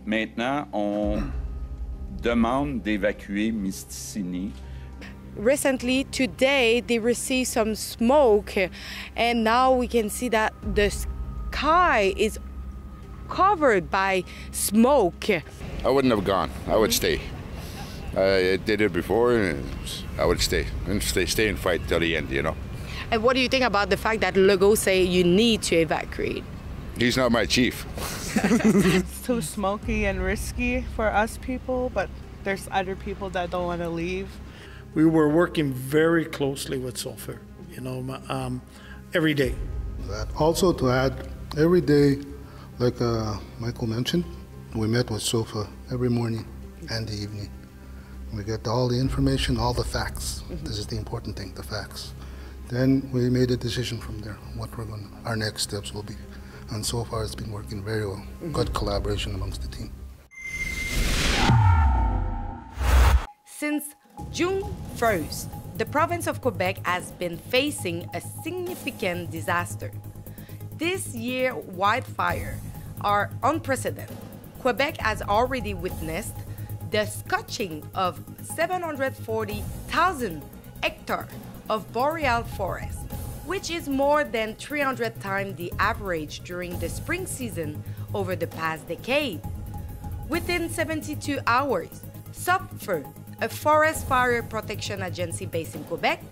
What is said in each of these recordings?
Maintenant, on demande d'évacuer Mysticini. Recently, today, they received some smoke, and now we can see that the sky is covered by smoke. I wouldn't have gone. I would stay. I did it before, and I would stay and stay and fight till the end, you know. And what do you think about the fact that Legault say you need to evacuate? He's not my chief. It's too smoky and risky for us people, but there's other people that don't want to leave. We were working very closely with sulfur, you know, every day. Also to add, every day, like Michael mentioned, we met with SOFA every morning and the evening. We get all the information, all the facts. This is the important thing, the facts. Then we made a decision from there, what our next steps will be. And so far it's been working very well. Good collaboration amongst the team. Since June 1st, the province of Quebec has been facing a significant disaster. This year's wildfires are unprecedented. Quebec has already witnessed the scorching of 740,000 hectares of boreal forest, which is more than 300 times the average during the spring season over the past decade. Within 72 hours, SOPFER, a forest fire protection agency based in Quebec,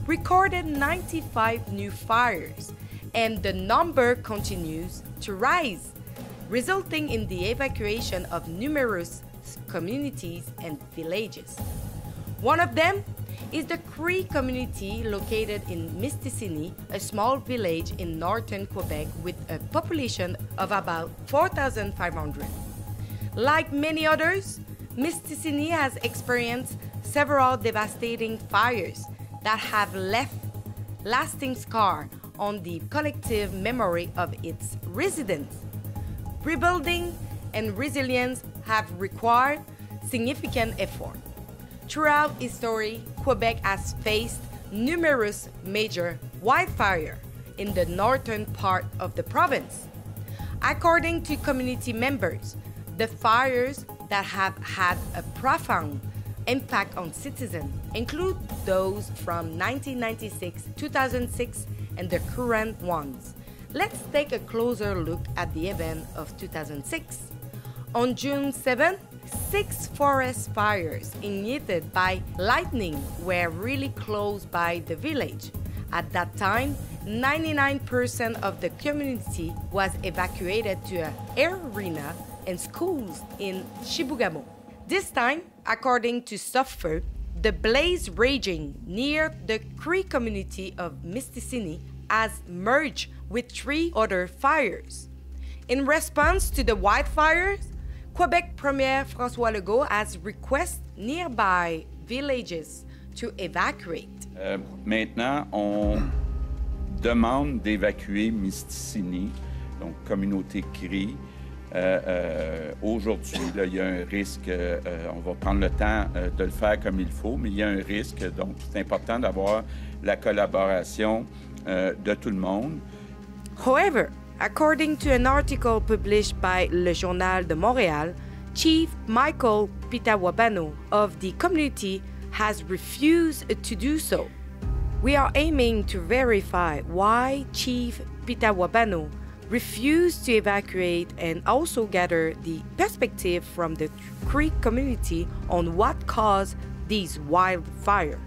recorded 95 new fires, and the number continues to rise, resulting in the evacuation of numerous communities and villages. One of them is the Cree community located in Mysticini, a small village in northern Quebec with a population of about 4,500. Like many others, Mysticini has experienced several devastating fires that have left lasting scars on the collective memory of its residents. Rebuilding and resilience have required significant effort. Throughout history, Quebec has faced numerous major wildfires in the northern part of the province. According to community members, the fires that have had a profound impact on citizens include those from 1996, 2006, and the current ones. Let's take a closer look at the event of 2006. On June 7, 6 forest fires ignited by lightning were really close by the village. At that time, 99% of the community was evacuated to an air arena and schools in Chibougamau. This time, according to SOPFER, the blaze raging near the Cree community of Mysticini has merged with 3 other fires. In response to the wildfires, Quebec Premier François Legault has requested nearby villages to evacuate. Maintenant, on demande d'évacuer Mysticini, donc communauté Cree. Aujourd'hui, il y a un risque, on va prendre le temps de le faire comme il faut, mais il y a un risque, donc c'est important d'avoir la collaboration de tout le monde. However, according to an article published by Le Journal de Montréal, Chief Michael Pitawabano of the community has refused to do so. We are aiming to verify why Chief Pitawabano refused to evacuate and also gather the perspective from the Cree community on what caused these wildfires.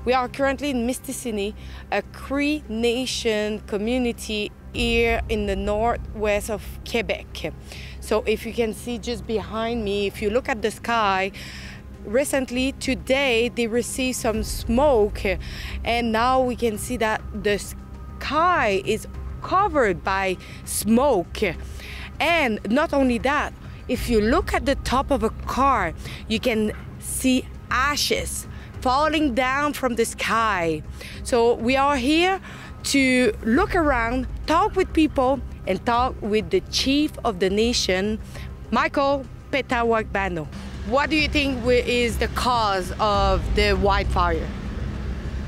We are currently in Mysticini, a Cree Nation community here in the northwest of Quebec. So if you can see just behind me, if you look at the sky, recently today they received some smoke, and now we can see that the sky is covered by smoke. And not only that, if you look at the top of a car, you can see ashes falling down from the sky. So we are here to look around, talk with people, and talk with the chief of the nation, Michael Pitawabano. What do you think is the cause of the wildfire?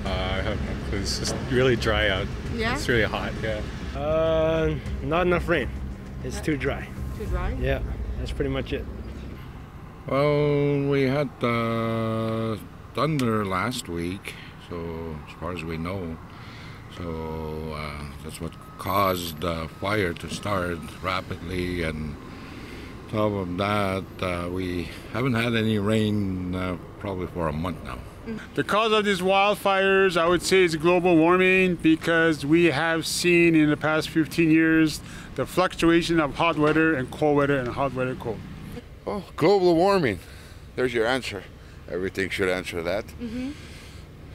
I have no clue. It's just really dry out. Yeah? It's really hot, yeah. Not enough rain. It's too dry. Too dry? Yeah. That's pretty much it. Well, we had thunder last week, so as far as we know. So that's what caused the fire to start rapidly, and on top of that, we haven't had any rain probably for a month now. The cause of these wildfires, I would say, is global warming, because we have seen in the past 15 years the fluctuation of hot weather and cold weather and hot weather cold. Oh, global warming. There's your answer. Everything should answer that.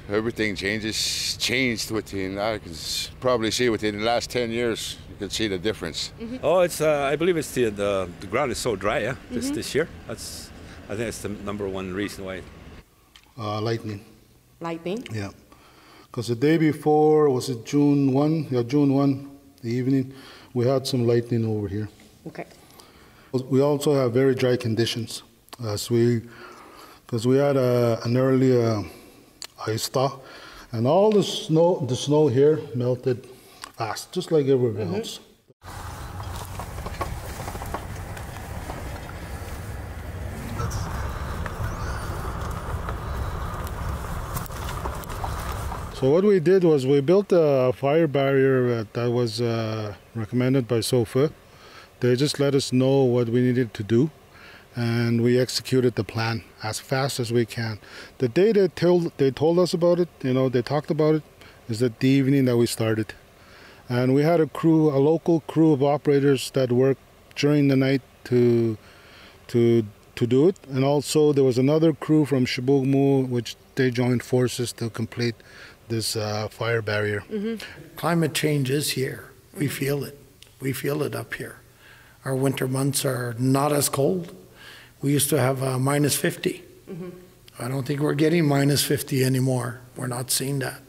Everything changed within, I can probably see within the last 10 years, you can see the difference. Oh, it's, I believe it's the ground is so dry, yeah, this year. I think it's the number one reason why. Lightning. Lightning? Yeah. Because the day before, was it June 1? Yeah, June 1, the evening, we had some lightning over here. Okay. We also have very dry conditions, because we had an early ice thaw, and all the snow here melted fast, just like everywhere else. So what we did was we built a fire barrier that was recommended by SOFA. They just let us know what we needed to do, and we executed the plan as fast as we can. The day they told us about it, they talked about it, is the evening that we started. And we had a local crew of operators that worked during the night to do it. And also there was another crew from Chibougamau, which they joined forces to complete this fire barrier. Climate change is here. We feel it. We feel it up here. Our winter months are not as cold. We used to have minus 50. I don't think we're getting minus 50 anymore. We're not seeing that.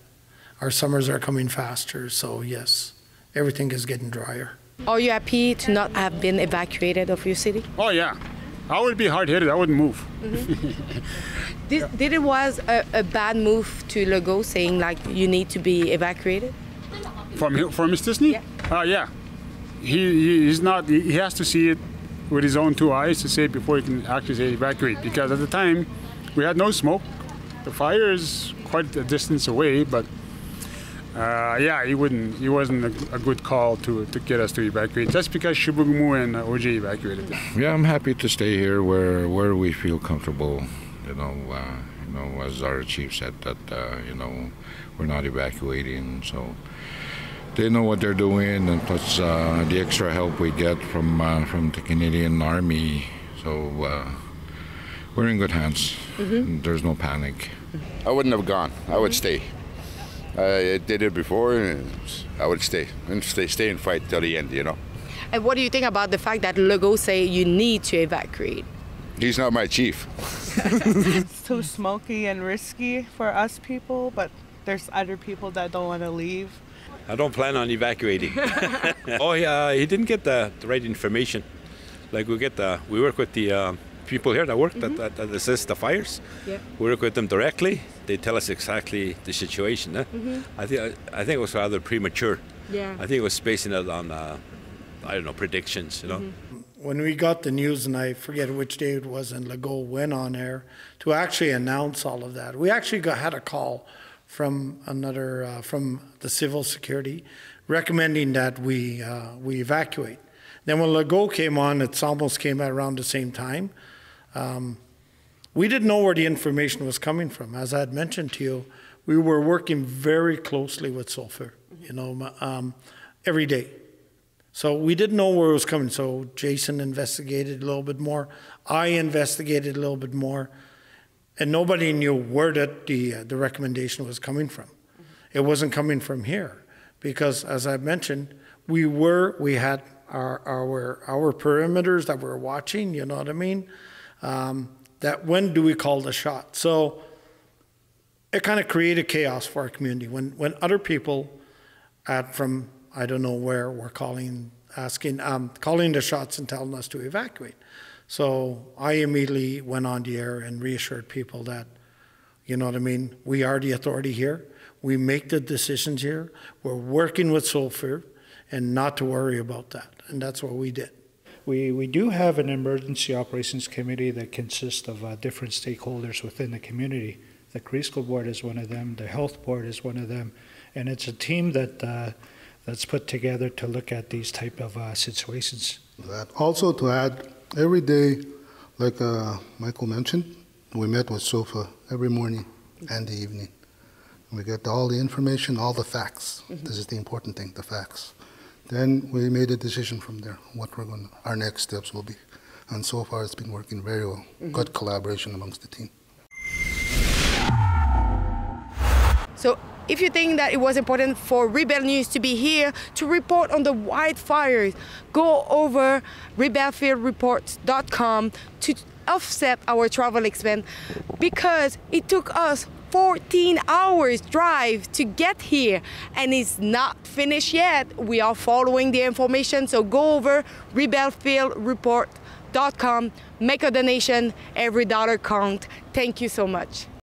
Our summers are coming faster, so yes, everything is getting drier. Are you happy to not have been evacuated of your city? Oh yeah, I would be hard-headed. I wouldn't move. Did it was a bad move to Legault saying like you need to be evacuated? From Mr. Disney? Yeah. Yeah. He's not. He has to see it with his own two eyes to say it before he can actually say evacuate. Because at the time, we had no smoke. The fire is quite a distance away, but yeah, he wasn't a good call to get us to evacuate. Just because Chibougamau and OJ evacuated. Yeah, I'm happy to stay here where we feel comfortable. As our chief said that we're not evacuating, so they know what they're doing, and plus the extra help we get from the Canadian Army. So we're in good hands. There's no panic. I wouldn't have gone. I would stay. I did it before, and I would stay and stay and fight till the end. And what do you think about the fact that Legault say you need to evacuate? He's not my chief. It's too smoky and risky for us people, but there's other people that don't want to leave. I don't plan on evacuating. Oh, yeah, he didn't get the right information. Like we work with the people here that work that assist the fires. Yeah. We work with them directly. They tell us exactly the situation. I think it was rather premature. Yeah. I think it was basing it on I don't know, predictions. When we got the news, and I forget which day it was, and Legault went on air to actually announce all of that. We actually had a call from from the civil security recommending that we evacuate. Then when Legault came on, it almost came at around the same time. We didn't know where the information was coming from. As I had mentioned to you, we were working very closely with Sulphur, every day. So we didn't know where it was coming. So Jason investigated a little bit more. I investigated a little bit more. And nobody knew where the recommendation was coming from. It wasn't coming from here. Because as I mentioned, we had our perimeters that we're watching, you know what I mean? That when do we call the shot? So it kind of created chaos for our community. When other people from I don't know where were calling the shots and telling us to evacuate. So I immediately went on the air and reassured people that, you know what I mean, we are the authority here. We make the decisions here. We're working with Sulphur, and not to worry about that. And that's what we did. We do have an emergency operations committee that consists of different stakeholders within the community. The Cree Board is one of them, the Health Board is one of them, and it's a team that's put together to look at these type of situations. Also to add, every day, like Michael mentioned, we met with SOFA every morning and the evening. We get all the information, all the facts. This is the important thing, the facts. Then we made a decision from there, what our next steps will be. And so far it's been working very well. Good collaboration amongst the team. So if you think that it was important for Rebel News to be here to report on the wildfires, go over rebelfieldreports.com to offset our travel expense, because it took us 14 hours drive to get here and it's not finished yet. We are following the information, so go over rebelfieldreport.com, make a donation, every dollar counts. Thank you so much.